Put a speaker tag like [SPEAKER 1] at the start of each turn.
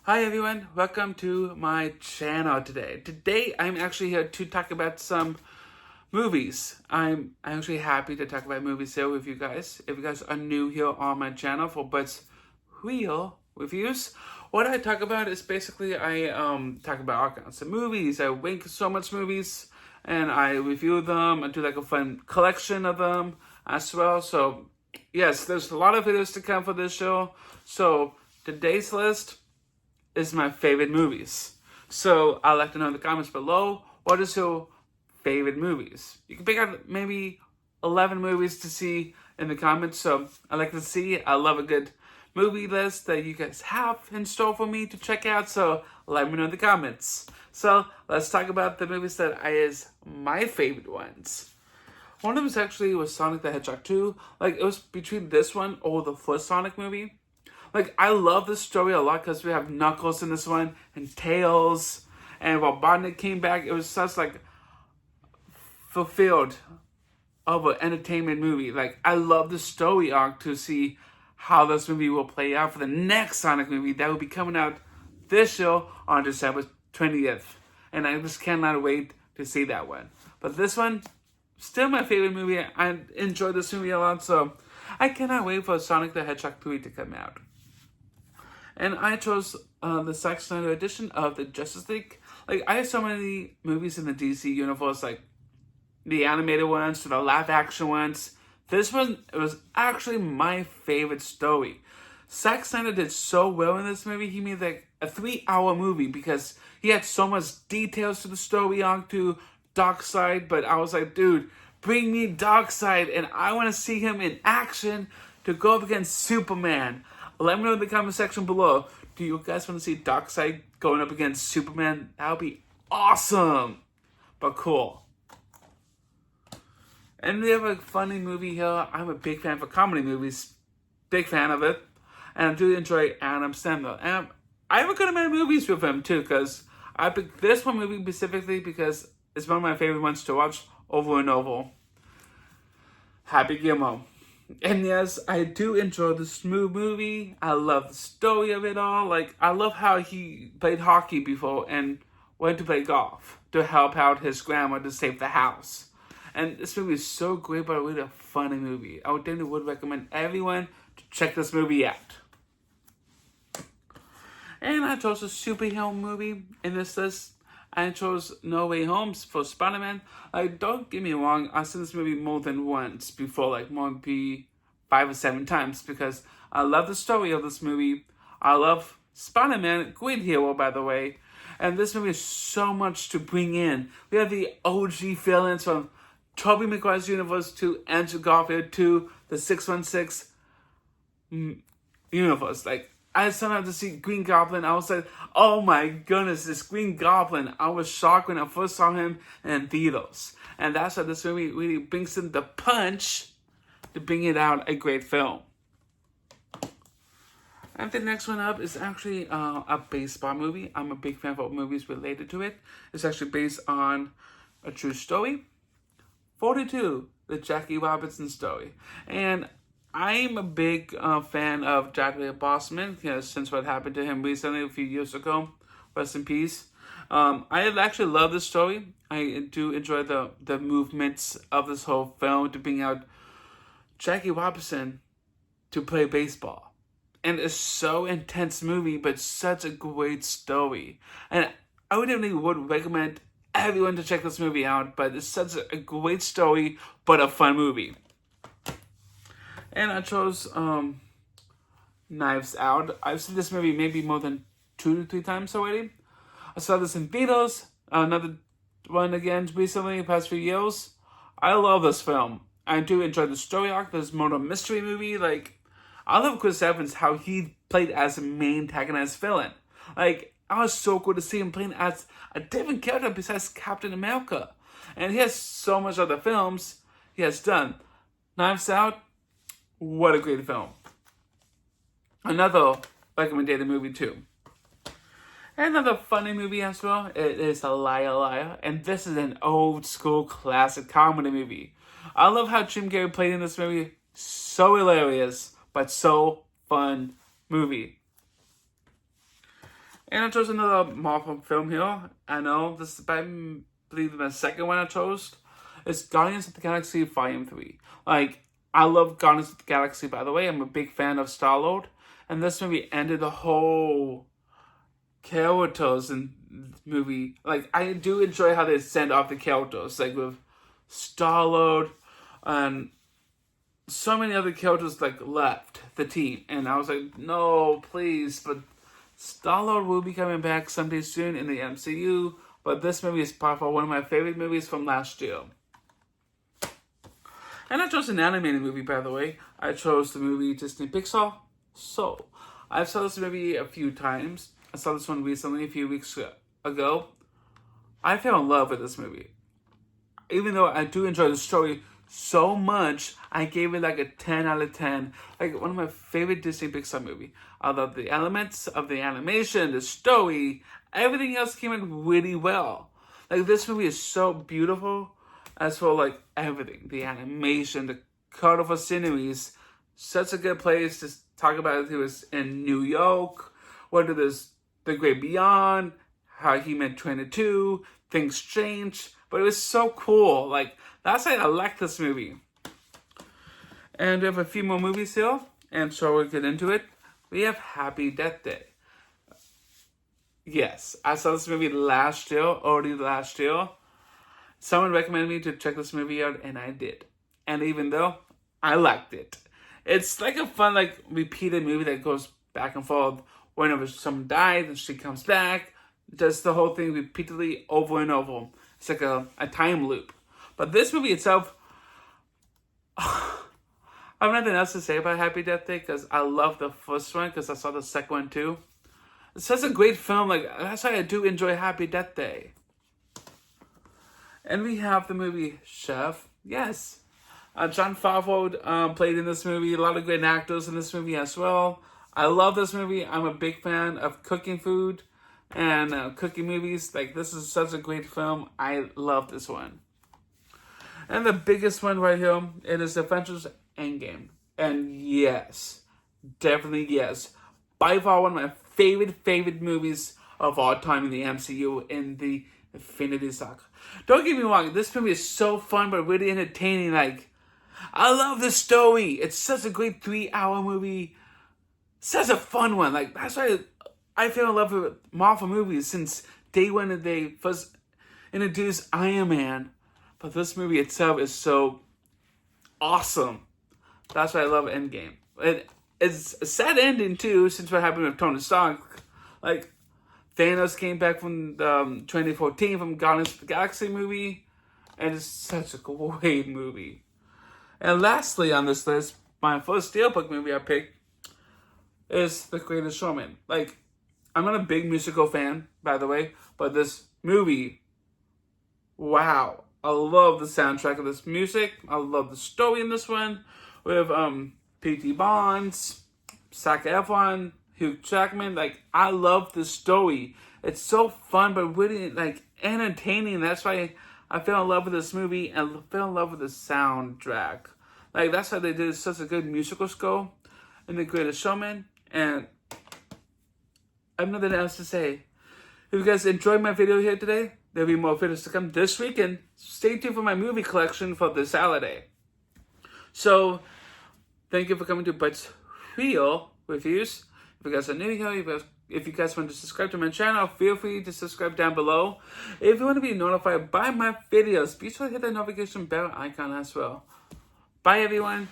[SPEAKER 1] Hi everyone, welcome to my channel today. Today I'm actually here to talk about some movies. I'm actually happy to talk about movies here with you guys. If you guys are new here on my channel for Bud's Real Reviews, what I talk about is basically I talk about all kinds of movies. I rank so much movies and I review them. I do like a fun collection of them as well. So yes, there's a lot of videos to come for this show. So today's list is my favorite movies. So I'd like to know in the comments below, what is your favorite movies? You can pick out maybe 11 movies to see in the comments. So I like to see, I love a good movie list that you guys have in store for me to check out. So let me know in the comments. So let's talk about the movies that is my favorite ones. One of them actually was Sonic the Hedgehog 2. Like, it was between this one or the first Sonic movie. Like, I love this story a lot because we have Knuckles in this one and Tails. And Robotnik came back. It was such, like, fulfilled of an entertainment movie. Like, I love the story arc to see how this movie will play out for the next Sonic movie that will be coming out this show on December 20th. And I just cannot wait to see that one. But this one, still my favorite movie. I enjoy this movie a lot, so I cannot wait for Sonic the Hedgehog 3 to come out. And I chose the Zack Snyder edition of the Justice League. Like, I have so many movies in the DC universe, like the animated ones to the live action ones. This one was actually my favorite story. Zack Snyder did so well in this movie. He made like a 3-hour movie because he had so much details to the story on to Darkseid. But I was like, dude, bring me Darkseid, and I want to see him in action to go up against Superman. Let me know in the comment section below. Do you guys want to see Darkseid going up against Superman? That would be awesome. But cool. And we have a funny movie here. I'm a big fan for comedy movies. Big fan of it. And I do enjoy Adam Sandler. And I have a good amount of movies with him too, because I picked this one movie specifically because it's one of my favorite ones to watch over and over. Happy Gilmore. And yes, I do enjoy this movie. I love the story of it all. Like, I love how he played hockey before and went to play golf to help out his grandma to save the house. And this movie is so great, but really a funny movie. I would definitely would recommend everyone to check this movie out. And I chose a superhero movie in this list. I chose No Way Home for Spider-Man. Like, don't get me wrong, I've seen this movie more than once before, like maybe 5 or 7 times, because I love the story of this movie. I love Spider-Man, great hero, by the way. And this movie is so much to bring in. We have the OG villains from Tobey Maguire's universe to Andrew Garfield to the 616 universe. Like, I somehow to see Green Goblin. I was like, oh my goodness, this Green Goblin. I was shocked when I first saw him in theaters. And that's why this movie really brings in the punch to bring it out a great film. And the next one up is actually a baseball movie. I'm a big fan of movies related to it. It's actually based on a true story. 42, the Jackie Robinson story. And I'm a big fan of Chadwick Boseman, since what happened to him recently a few years ago. Rest in peace. I actually love this story. I do enjoy the movements of this whole film to bring out Jackie Robinson to play baseball. And it's so intense movie, but such a great story. And I would definitely would recommend everyone to check this movie out, but it's such a great story, but a fun movie. And I chose Knives Out. I've seen this movie maybe more than 2 to 3 times already. I saw this in theaters, another one again recently, the past few years. I love this film. I do enjoy the story arc. There's more of a mystery movie. Like, I love Chris Evans, how he played as a main antagonist villain. Like, I was so cool to see him playing as a different character besides Captain America. And he has so much other films he has done. Knives Out, what a great film. Another recommended movie too. And another funny movie as well, it is A Liar Liar. And this is an old school classic comedy movie. I love how Jim Carrey played in this movie. So hilarious, but so fun movie. And I chose another Marvel film here. I know this is, I believe, the second one I chose. It's Guardians of the Galaxy Volume 3. Like, I love Guardians of the Galaxy, by the way. I'm a big fan of Star-Lord. And this movie ended the whole characters in the movie. Like, I do enjoy how they send off the characters. Like, with Star-Lord and so many other characters, like, left the team. And I was like, no, please. But Star-Lord will be coming back someday soon in the MCU. But this movie is by far one of my favorite movies from last year. And I chose an animated movie, by the way. I chose the movie Disney Pixar, Soul. I've saw this movie a few times. I saw this one recently, a few weeks ago. I fell in love with this movie. Even though I do enjoy the story so much, I gave it like a 10 out of 10. Like, one of my favorite Disney Pixar movie. I love the elements of the animation, the story, everything else came in really well. Like, this movie is so beautiful. As for, like, everything, the animation, the colorful sceneries, such a good place to talk about it. It was in New York, whether there's The Great Beyond, how he met 22, things changed, but it was so cool. Like, that's why I like this movie. And we have a few more movies here, and so we'll get into it. We have Happy Death Day. Yes, I saw this movie already last year. Someone recommended me to check this movie out, and I did. And even though I liked it, it's like a fun, like, repeated movie that goes back and forth. Whenever someone dies and she comes back, does the whole thing repeatedly over and over. It's like a time loop. But this movie itself, I have nothing else to say about Happy Death Day because I love the first one because I saw the second one too. It's such a great film. Like, that's why I do enjoy Happy Death Day. And we have the movie Chef. Yes. Jon Favreau played in this movie. A lot of great actors in this movie as well. I love this movie. I'm a big fan of cooking food and cooking movies. Like, this is such a great film. I love this one. And the biggest one right here, it is Avengers Endgame. And yes, definitely yes. By far one of my favorite movies of all time in the MCU, in the Infinity Saga. Don't get me wrong, this movie is so fun but really entertaining. Like, I love the story. It's such a great 3-hour movie. Such a fun one. Like, that's why I fell in love with Marvel movies since day one that they first introduced Iron Man. But this movie itself is so awesome. That's why I love Endgame. It's a sad ending too, since what happened with Tony Stark. Like, Thanos came back from 2014 from Guardians of the Galaxy movie, and it's such a great movie. And lastly on this list, my first Steelbook movie I picked is The Greatest Showman. Like, I'm not a big musical fan, by the way, but this movie, wow. I love the soundtrack of this music. I love the story in this one with P.T. Barnes, Zac Efron, Hugh Jackman. Like, I love the story. It's so fun, but really, like, entertaining. That's why I fell in love with this movie and fell in love with the soundtrack. Like, that's why they did such a good musical score in The Greatest Showman. And I have nothing else to say. If you guys enjoyed my video here today, there'll be more videos to come this week. And stay tuned for my movie collection for this holiday. So, thank you for coming to Bud's Real Reviews. If you guys are new here, if you guys want to subscribe to my channel, feel free to subscribe down below. If you want to be notified by my videos, be sure to hit the notification bell icon as well. Bye, everyone.